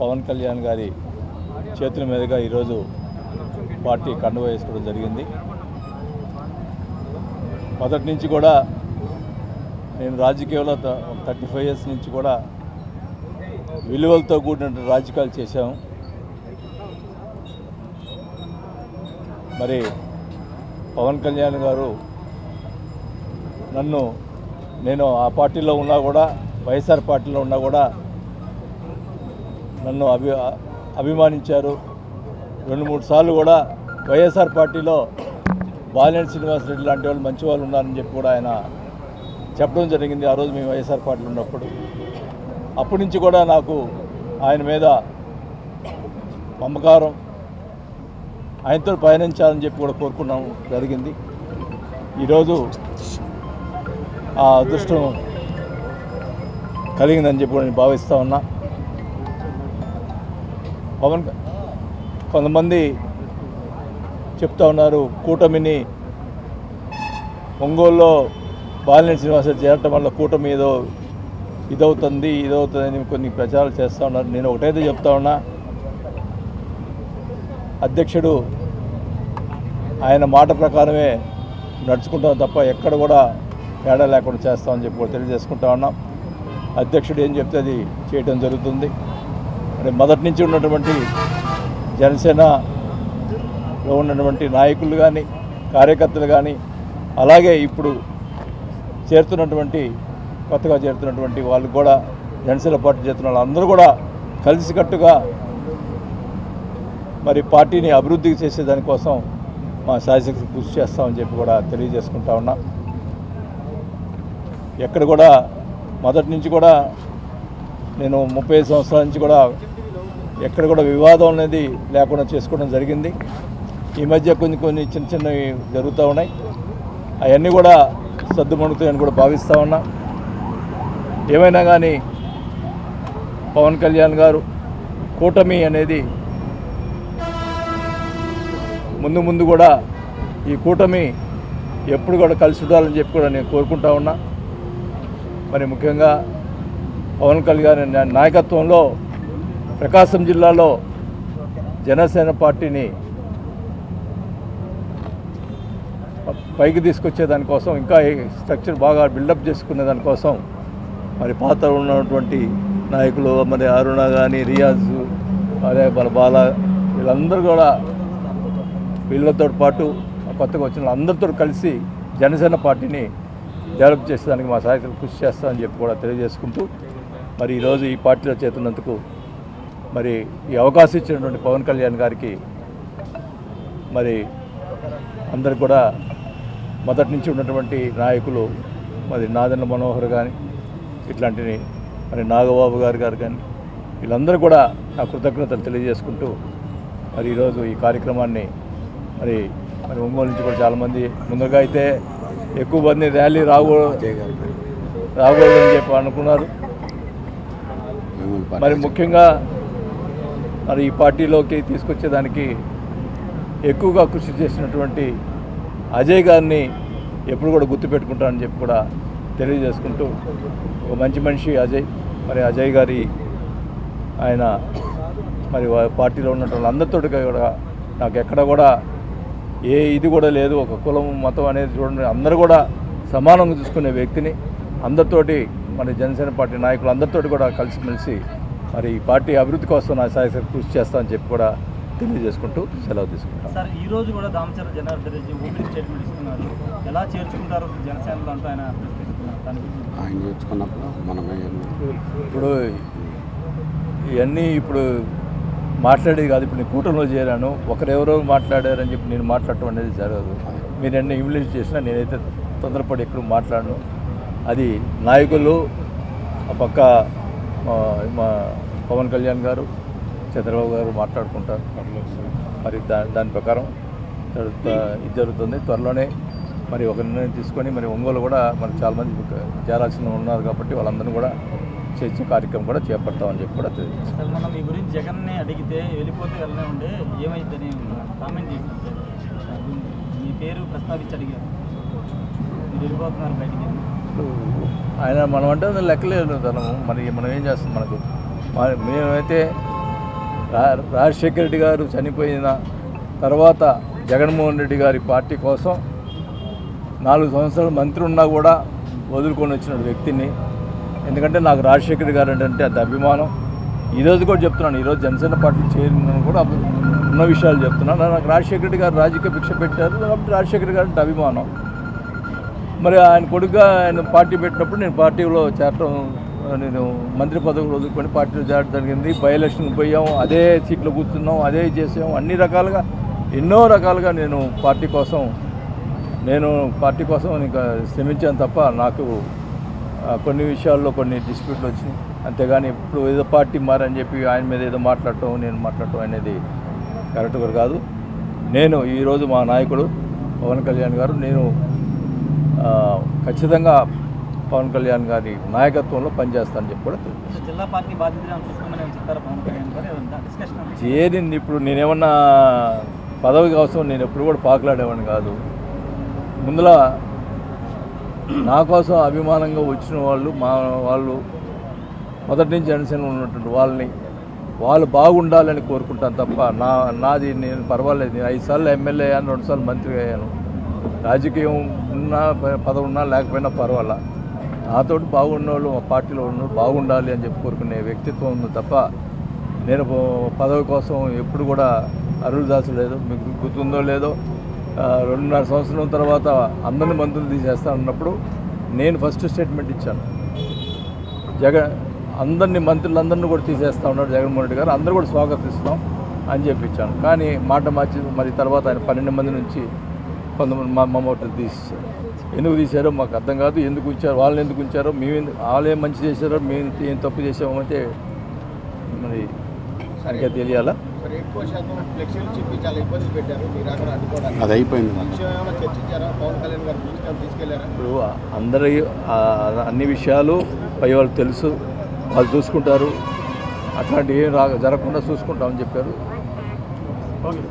పవన్ కళ్యాణ్ గారి చేతుల మీదుగా ఈరోజు పార్టీ కండువా వేసుకోవడం జరిగింది. మొదటి నుంచి కూడా నేను రాజకీయంలో 35 years నుంచి కూడా విలువలతో కూడిన రాజకీయాలు చేశాము. మరి పవన్ కళ్యాణ్ గారు నేను ఆ పార్టీలో ఉన్నా కూడా, వైఎస్ఆర్ పార్టీలో ఉన్నా కూడా నన్ను అభిమానించారు. 2-3 సార్లు కూడా వైఎస్ఆర్ పార్టీలో బాలినేని శ్రీనివాసరెడ్డి లాంటి వాళ్ళు మంచి వాళ్ళు ఉన్నారని చెప్పి కూడా ఆయన చెప్పడం జరిగింది. ఆ రోజు మేము వైఎస్ఆర్ పార్టీలో ఉన్నప్పుడు అప్పటి నుంచి కూడా నాకు ఆయన మీద మమకారం, ఆయనతో పయనించాలని చెప్పి కూడా కోరుకున్నాం జరిగింది. ఈరోజు ఆ అదృష్టం కలిగిందని చెప్పి కూడా నేను భావిస్తూ ఉన్నా. కొంతమంది చెప్తా ఉన్నారు, కూటమిని ఒంగోలులో బాలినేని శ్రీనివాసరెడ్డి చేరటం వల్ల కూటమి ఏదో ఇదవుతుంది అని కొన్ని ప్రచారాలు చేస్తూ ఉన్నారు. నేను ఒకటైతే చెప్తా ఉన్నా, అధ్యక్షుడు ఆయన మాట ప్రకారమే నడుచుకుంటాం తప్ప ఎక్కడ కూడా తేడా లేకుండా చేస్తామని చెప్పి కూడా తెలియజేసుకుంటా ఉన్నాం. అధ్యక్షుడు ఏం చెప్తే అది చేయడం జరుగుతుంది. మరి మొదటి నుంచి ఉన్నటువంటి జనసేనలో ఉన్నటువంటి నాయకులు కానీ, కార్యకర్తలు కానీ, అలాగే ఇప్పుడు కొత్తగా చేరుతున్నటువంటి వాళ్ళు కూడా, జనసేన పార్టీ చేరుతున్న వాళ్ళందరూ కూడా కలిసికట్టుగా మరి పార్టీని అభివృద్ధి చేసేదానికోసం మా శాయశక్తి కృషి చేస్తామని చెప్పి కూడా తెలియజేసుకుంటా ఉన్నా. ఎక్కడ కూడా మొదటి నుంచి కూడా నేను 35 సంవత్సరాల నుంచి కూడా ఎక్కడ కూడా వివాదం అనేది లేకుండా చేసుకోవడం జరిగింది. ఈ మధ్య కొన్ని చిన్నవి జరుగుతూ ఉన్నాయి. అవన్నీ కూడా సర్దుమణుగుతాయని కూడా భావిస్తూ ఉన్నా. ఏమైనా కానీ పవన్ కళ్యాణ్ గారు కూటమి అనేది ముందు కూడా ఈ కూటమి ఎప్పుడు కూడా కలిసి ఉండాలని చెప్పి కూడా నేను కోరుకుంటా ఉన్నా. మరి ముఖ్యంగా పవన్ కళ్యాణ్ నాయకత్వంలో ప్రకాశం జిల్లాలో జనసేన పార్టీని పైకి తీసుకొచ్చేదానికోసం, ఇంకా స్ట్రక్చర్ బాగా బిల్డప్ చేసుకునే దానికోసం మరి పాత ఉన్నటువంటి నాయకులు మరి అరుణ కానీ, రియాజ్, అదే బాల, వీళ్ళందరూ కూడా వీళ్ళతో పాటు కొత్తగా వచ్చిన అందరితో కలిసి జనసేన పార్టీని డెవలప్ చేసేదానికి మా సహాయకులు కృషి చేస్తామని చెప్పి కూడా తెలియజేసుకుంటూ, మరి ఈరోజు ఈ పార్టీలో చేతున్నందుకు మరి ఈ అవకాశం ఇచ్చినటువంటి పవన్ కళ్యాణ్ గారికి మరి అందరికి కూడా మొదటి నుంచి ఉన్నటువంటి నాయకులు మరి నాదెండ్ల మనోహర్ కానీ, ఇట్లాంటివి మరి నాగబాబు గారు కానీ, వీళ్ళందరూ కూడా నా కృతజ్ఞతలు తెలియజేసుకుంటూ మరి ఈరోజు ఈ కార్యక్రమాన్ని మరి ఒంగోలు నుంచి కూడా చాలామంది, ముందుగా అయితే ఎక్కువ మంది ర్యాలీ రాకూడదని చెప్పి అనుకున్నారు. మరి ముఖ్యంగా మరి ఈ పార్టీలోకి తీసుకొచ్చేదానికి ఎక్కువగా కృషి చేసినటువంటి అజయ్ గారిని ఎప్పుడు కూడా గుర్తుపెట్టుకుంటానని చెప్పి కూడా తెలియజేసుకుంటూ, ఒక మంచి మనిషి అజయ్. మరి అజయ్ గారి ఆయన మరి పార్టీలో ఉన్నటువంటి అందరితో కూడా నాకు ఎక్కడ కూడా ఇది కూడా లేదు, ఒక కులం మతం అనేది చూడండి, అందరూ కూడా సమానంగా చూసుకునే వ్యక్తిని. అందరితోటి మరి జనసేన పార్టీ నాయకులు అందరితోటి కూడా కలిసిమెలిసి మరి ఈ పార్టీ అభివృద్ధి కోసం నా సహాయశక్తి కృషి చేస్తామని చెప్పి కూడా తెలియజేసుకుంటూ సెలవు తీసుకుంటాం. సార్, ఈ రోజు కూడా దామచర్ల జనార్దన్ రెడ్డి ఓపెనింగ్ స్టేట్మెంట్ ఇస్తున్నారు. ఎలా చేర్చుకుంటారు జనసేనలో అంటూ ఆయన చేర్చుకున్నప్పుడు మనమే ఇప్పుడు ఇవన్నీ ఇప్పుడు మాట్లాడేది కాదు. ఇప్పుడు నేను కూటమిలో చేరాను, ఒకరెవరో మాట్లాడారని చెప్పి నేను మాట్లాడటం అనేది జరగదు. మీరు ఎన్ని ఇంప్లిమెంట్ చేసినా నేనైతే తొందరపడి ఎప్పుడు మాట్లాడను. అది నాయకులు ఆ పక్క మా పవన్ కళ్యాణ్ గారు, చంద్రబాబు గారు మాట్లాడుకుంటారు. మరి దాని ప్రకారం ఇది జరుగుతుంది. త్వరలోనే మరి ఒక నిర్ణయం తీసుకొని మరి ఒంగోలు కూడా మరి చాలామంది చేరాల్సిన ఉన్నారు కాబట్టి వాళ్ళందరూ కూడా చేర్చే కార్యక్రమం కూడా చేపడతామని చెప్పి కూడా తెలియజేస్తాం. మనం మీ గురించి జగన్ని అడిగితే వెళ్ళిపోతే వెళ్ళనే ఉండే ఏమైందని కామెంట్ చేసినట్టు మీ పేరు ప్రస్తావించి అడిగారు, మీరు వెళ్ళిపోతున్నారు బయటికి. ఆయన మనం అంటే లెక్కలేదు తనము. మరి మనం ఏం చేస్తాం, మనకు మేమైతే రాజశేఖర రెడ్డి గారు చనిపోయిన తర్వాత జగన్మోహన్ రెడ్డి గారి పార్టీ కోసం 4 సంవత్సరాలు మంత్రి ఉన్నా కూడా వదులుకొని వచ్చిన వ్యక్తిని. ఎందుకంటే నాకు రాజశేఖర రెడ్డి గారు అంటే అంత అభిమానం. ఈరోజు కూడా చెప్తున్నాను, ఈరోజు జనసేన పార్టీ చేరిన కూడా ఉన్న విషయాలు చెప్తున్నాను. నాకు రాజశేఖర రెడ్డి గారు రాజకీయ భిక్ష పెట్టారు కాబట్టి రాజశేఖర రెడ్డి గారు అంటే అభిమానం. మరి ఆయన కొడుకుగా ఆయన పార్టీ పెట్టినప్పుడు నేను పార్టీలో చేరటం, నేను మంత్రి పదవులు వదులుకొని పార్టీలో చేరడం జరిగింది. బై ఎలక్షన్కి పోయాం, అదే సీట్లో కూర్చున్నాం, అదే చేసాం, అన్ని రకాలుగా ఎన్నో రకాలుగా నేను పార్టీ కోసం ఇంకా శ్రమించాను తప్ప నాకు కొన్ని విషయాల్లో కొన్ని డిస్ప్యూట్లు వచ్చినాయి. అంతేగాని ఇప్పుడు ఏదో పార్టీ మారని చెప్పి ఆయన మీద ఏదో మాట్లాడటం నేను మాట్లాడటం అనేది కరెక్ట్గా కాదు. నేను ఈరోజు మా నాయకుడు పవన్ కళ్యాణ్ గారు, నేను ఖచ్చితంగా పవన్ కళ్యాణ్ గారి నాయకత్వంలో పనిచేస్తానని చెప్పి కూడా తెలుసు. జిల్లా పార్టీ బాధ్యతలను చూసుకోమని చెప్తారా పవన్ కళ్యాణ్ గారు? డిస్కషన్ చేరింది. ఇప్పుడు నేనేమన్నా పదవి కోసం నేను ఎప్పుడు కూడా పాకులాడేవాడిని కాదు. ముందులా నా కోసం అభిమానంగా వచ్చిన వాళ్ళు మొదటి నుంచి జనసేన ఉన్నటువంటి వాళ్ళు బాగుండాలని కోరుకుంటాను తప్ప నాది నేను పర్వాలేదు. నేను 5 సార్లు ఎమ్మెల్యే అయ్యాను, 2 సార్లు మంత్రి అయ్యాను. రాజకీయం ఉన్నా పదవి ఉన్నా లేకపోయినా పర్వాలా. నాతోటి బాగున్న వాళ్ళు మా పార్టీలో ఉన్న బాగుండాలి అని చెప్పి కోరుకునే వ్యక్తిత్వం ఉంది తప్ప నేను పదవి కోసం ఎప్పుడు కూడా అరులు దాచలేదు. మీకు గుర్తుందో లేదో 2.5 సంవత్సరం తర్వాత అందరిని మంత్రులు తీసేస్తానన్నప్పుడు నేను ఫస్ట్ స్టేట్మెంట్ ఇచ్చాను. మంత్రులందరినీ కూడా తీసేస్తా ఉన్నాడు జగన్మోహన్ రెడ్డి గారు, అందరూ కూడా స్వాగతిస్తాం అని చెప్పించాను. కానీ మాట మార్చి మరి తర్వాత ఆయన 12 మంది నుంచి 11 మమ్మల్ని తీసేశారు. ఎందుకు తీశారో మాకు అర్థం కాదు. ఎందుకు ఉంచారు, వాళ్ళని ఎందుకు ఉంచారో, వాళ్ళు ఏం మంచి చేశారో, మేము ఏం తప్పు చేసామంటే మరి సరిగ్గా తెలియాలా. ఎక్కువ శాతం ఫ్లెక్సీలు చెప్పి చాలా ఇబ్బందులు పెట్టారు. మీరు అక్కడ అడ్డుకోవడానికి అది అయిపోయింది. ఏమైనా చర్చించారా? పవన్ కళ్యాణ్ గారు తీసుకెళ్లారా? ఇప్పుడు అందరి అన్ని విషయాలు పై వాళ్ళు తెలుసు, వాళ్ళు చూసుకుంటారు. అట్లాంటివి ఏం జరగకుండా చూసుకుంటామని చెప్పారు. ఓకే.